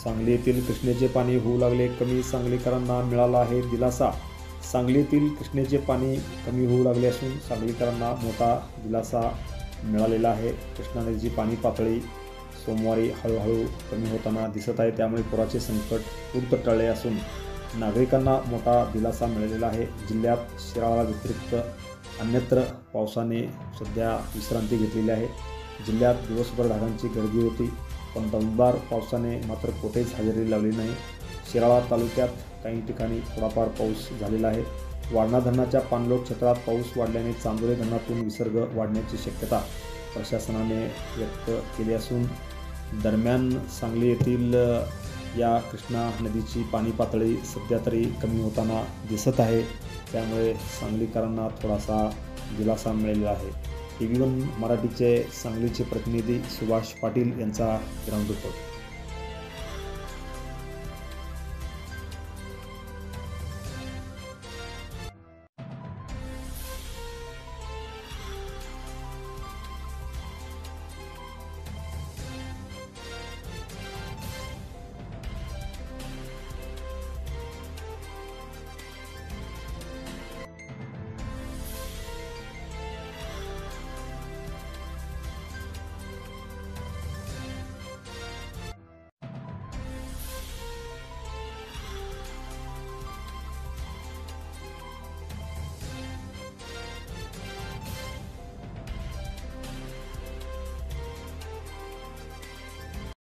सांगली येथील कृष्णेचे पाणी होऊ लागले कमी, सांगलीकरांना मिळाला आहे दिलासा। सांगली येथील कृष्णेचे पाणी कमी होऊ लागले असून सांगलीकरांना मोठा दिलासा मिळालेला आहे। कृष्णा नदीची पाणी पातळी सोमवारी हळूहळू कमी होताना दिसत आहे, त्यामुळे पुराचे संकट तूर्त टळले असून नागरिकांना मोठा दिलासा मिळालेला आहे। जिल्ह्यात शिराळा व्यतिरिक्त अन्यत्र पावसाने सध्या विश्रांती घेतलेली आहे। जिल्ह्यात दिवसभर ढगांची गर्दी होती, पण दमदार पावसाने मात्र कुठेच हजेरी लावली नाही। शिराळा तालुक्यात काही ठिकाणी थोडाफार पाऊस झालेला आहे। वारणा धरणाच्या पाणलोट क्षेत्रात पाऊस वाढल्याने चांदोली धरणातून विसर्ग वाढण्याची शक्यता प्रशासनाने व्यक्त केली असून दरम्यान सांगली येथील या कृष्णा नदीची पाणी पातळी सध्या तरी कमी होताना दिसत आहे, त्यामुळे सांगलीकरांना थोडासा दिलासा मिळालेला आहे। TV1 मराठीचे सांगलीचे प्रतिनिधी सुभाष पाटील यांचा ground report.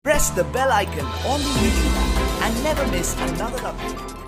Press the bell icon on the video and never miss another update.